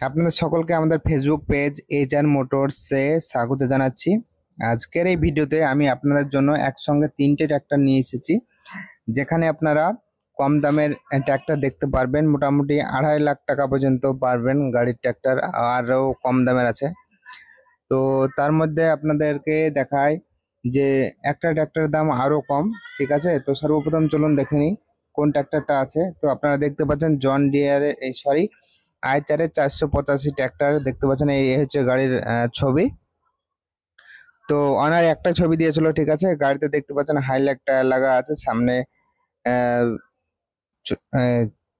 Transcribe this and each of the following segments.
আপনাদের সকলকে আমাদের ফেসবুক পেজ এইচআর মোটরসে স্বাগত জানাচ্ছি। আজকের এই ভিডিওতে আমি আপনাদের জন্য একসঙ্গে তিনটে ট্র্যাক্টর নিয়ে এসেছি, যেখানে আপনারা কম দামের ট্র্যাক্টর দেখতে পারবেন। মোটামুটি 2.5 লাখ টাকা পর্যন্ত পারবেন গাড়ির ট্র্যাক্টর, আরও কম দামের আছে। তো তার মধ্যে আপনাদেরকে দেখায় যে একটা ট্র্যাক্টরের দাম আরও কম, ঠিক আছে। তো সর্বপ্রথম চলুন দেখে নিই কোন ট্র্যাক্টরটা আছে। তো আপনারা দেখতে পাচ্ছেন জন ডিয়ারের আইচারের 485 ট্র্যাক্টর দেখতে পাচ্ছেন। এই হচ্ছে গাড়ির ছবি। তো অনার একটা ছবি দিয়েছিল, ঠিক আছে। গাড়িতে দেখতে পাচ্ছেন হাইলাইট টায়ার লাগা আছে, সামনে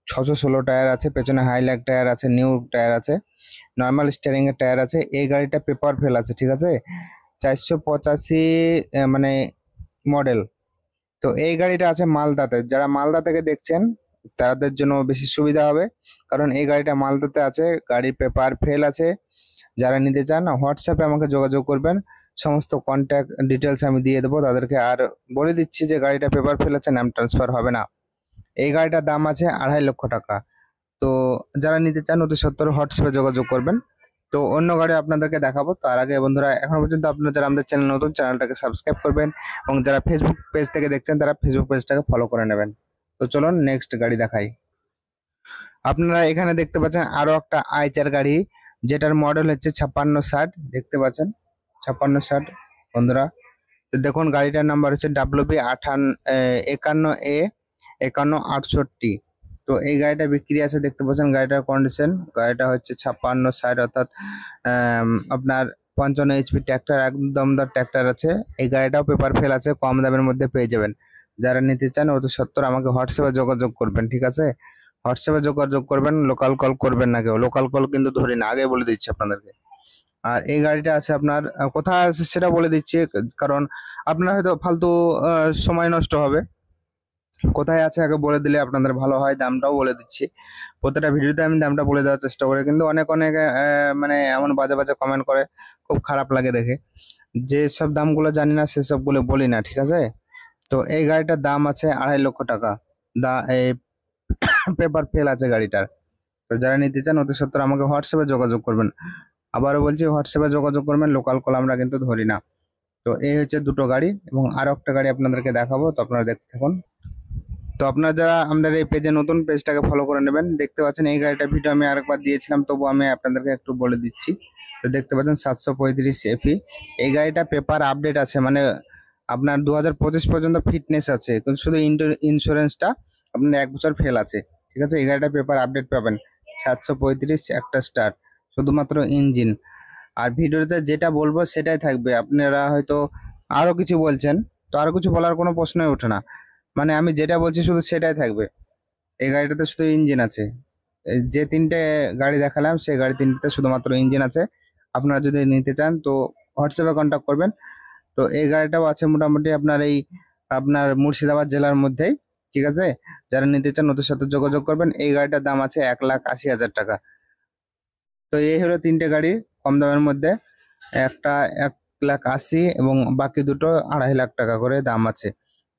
616 টায়ার আছে, পেছনে হাইলাইট টায়ার আছে, নিউ টায়ার আছে, নর্মাল স্টিয়ারিং এর টায়ার আছে। এই গাড়িটা পেপার ফেল আছে, ঠিক আছে। 485 মানে মডেল। তো এই গাড়িটা আছে মালদাতে। যারা মালদা থেকে দেখছেন তাদের জন্য বেশি সুবিধা হবে, কারণ এই গাড়িটা মালদাতে আছে, গাড়ির পেপার ফেল আছে। যারা নিতে চান হোয়াটসঅ্যাপে আমাকে যোগাযোগ করবেন, সমস্ত কন্ট্যাক্ট ডিটেলস আমি দিয়ে দেবো তাদেরকে। আর বলে দিচ্ছি যে গাড়িটা পেপার ফেল আছে, নাম ট্রান্সফার হবে না। এই গাড়িটার দাম আছে 2.5 লক্ষ টাকা। তো যারা নিতে চান অতি সত্বর হোয়াটসঅ্যাপে যোগাযোগ করবেন। তো অন্য গাড়ি আপনাদেরকে দেখাবো, তার আগে বন্ধুরা এখনো পর্যন্ত আপনারা যারা আমাদের চ্যানেল নতুন, চ্যানেলটাকে সাবস্ক্রাইব করবেন, এবং যারা ফেসবুক পেজ থেকে দেখছেন তারা ফেসবুক পেজটাকে ফলো করে নেবেন। তো চলুন নেক্সট গাড়ি দেখাই। আপনারা এখানে দেখতে পাচ্ছেন আরো একটা আইচার গাড়ি, যেটার মডেল হচ্ছে 5660। দেখতে পাচ্ছেন 5660 বন্ধুরা। তো দেখুন গাড়িটার নাম্বার হচ্ছে WB 51A 5168। তো এই গাড়িটা বিক্রি আছে, দেখতে পাচ্ছেন গাড়িটার কন্ডিশন। গাড়িটা হচ্ছে 5660, অর্থাৎ আপনার 55 HP ট্র্যাক্টর, একদম দমদার ট্র্যাক্টর আছে। এই গাড়িটাও পেপার ফেল আছে, কম দামের মধ্যে পেয়ে যাবেন। যারা নিতে চান অতি সত্বর আমাকে হোয়াটসঅ্যাপে যোগাযোগ করবেন, ঠিক আছে। হোয়াটসঅ্যাপে যোগাযোগ করবেন, লোকাল কল করবেন না কেউ। লোকাল কল কিন্তু ধরি না, আগে বলে দিচ্ছি আপনাদেরকে। আর এই গাড়িটা আছে আপনার কোথায় আছে সেটা বলে দিচ্ছি, কারণ আপনার হয়তো ফালতু সময় নষ্ট হবে। কোথায় আছে আগে বলে দিলে আপনাদের ভালো হয়। দামটাও বলে দিচ্ছি, প্রত্যেকটা ভিডিওতে আমি দামটা বলে দেওয়ার চেষ্টা করি, কিন্তু অনেক মানে এমন বাজে বাজে কমেন্ট করে, খুব খারাপ লাগে দেখে। যে সব দামগুলো জানি না সেসবগুলো বলি না, ঠিক আছে। তো এই গাড়িটার দাম আছে 2.5 লক্ষ টাকা। এই পেপার ফেল আছে গাড়িটার। তো যারা নিতে চান অতি সত্বর আমাকে হোয়াটসঅ্যাপে যোগাযোগ করবেন। আবারও বলছি হোয়াটসঅ্যাপে যোগাযোগ করবেন, লোকাল কল আমরা কিন্তু ধরি না। তো এই হচ্ছে দুটো গাড়ি, এবং আরো একটা গাড়ি আপনাদেরকে দেখাবো, তো আপনারা দেখতে থাকুন। তো আপনারা যারা আমাদের এই পেজে নতুন, পেজটাকে ফলো করে নেবেন। দেখতে পাচ্ছেন এই গাড়িটা ভিডিও আমি আরেকবার দিয়েছিলাম, তবু আমি আপনাদেরকে একটু বলে দিচ্ছি। তো দেখতে পাচ্ছেন 735 FE। এই গাড়িটা পেপার আপডেট আছে, মানে আপনার 2025 পর্যন্ত ফিটনেস আছে, কিন্তু শুধু ইন্স্যুরেন্সটা আপনার 1 বছর ফেল আছে, ঠিক আছে। এই গাড়িটা পেপার আপডেট পাবেন। 735 একটা স্টার, শুধুমাত্র ইঞ্জিন। আর ভিডিওতে যেটা বলবো সেটাই থাকবে। আপনারা হয়তো আরো কিছু বলছেন, তো আরো কিছু বলার কোনো প্রশ্নই ওঠে না। মানে আমি যেটা বলছি শুধু সেটাই থাকবে। এই গাড়িটাতে শুধু ইঞ্জিন আছে। যে তিনটে গাড়ি দেখালাম সেই গাড়ি তিনটেতে শুধুমাত্র ইঞ্জিন আছে। আপনারা যদি নিতে চান তো হোয়াটসঅ্যাপে কন্ট্যাক্ট করবেন। তো এই গাড়িটাও আছে মোটামুটি আপনার মুর্শিদাবাদ জেলার মধ্যেই, ঠিক আছে। যারা নিতে চান ওদের সাথে যোগাযোগ করবেন। এই গাড়িটার দাম আছে 1,80,000 টাকা। তো এই হলো তিনটে গাড়ি কম দামের মধ্যে। একটা 1,80,000 এবং বাকি দুটো 2.5 লাখ টাকা করে দাম আছে।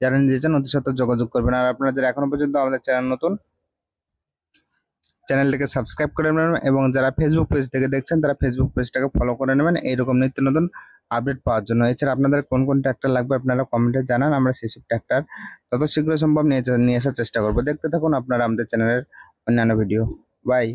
যারা নিতে চান ওদের সাথে যোগাযোগ করবেন। আর আপনারা যারা এখনো পর্যন্ত আমাদের চ্যানেল নতুন, চ্যানেলটাকে সাবস্ক্রাইব করে নেবেন, এবং যারা ফেসবুক পেজ থেকে দেখছেন তারা ফেসবুক পেজটাকে ফলো করে নেবেন এইরকম নিত্য নতুন আপডেট পাওয়ার জন্য। এছাড়া আপনাদের কোন কোন ট্র্যাক্টর লাগবে আপনারা কমেন্টে জানান, আমরা সেসব ট্র্যাক্টর যত শীঘ্র সম্ভব নিয়ে আসার চেষ্টা করবো। দেখতে থাকুন আপনারা আমাদের চ্যানেলের অন্যান্য ভিডিও। বাই।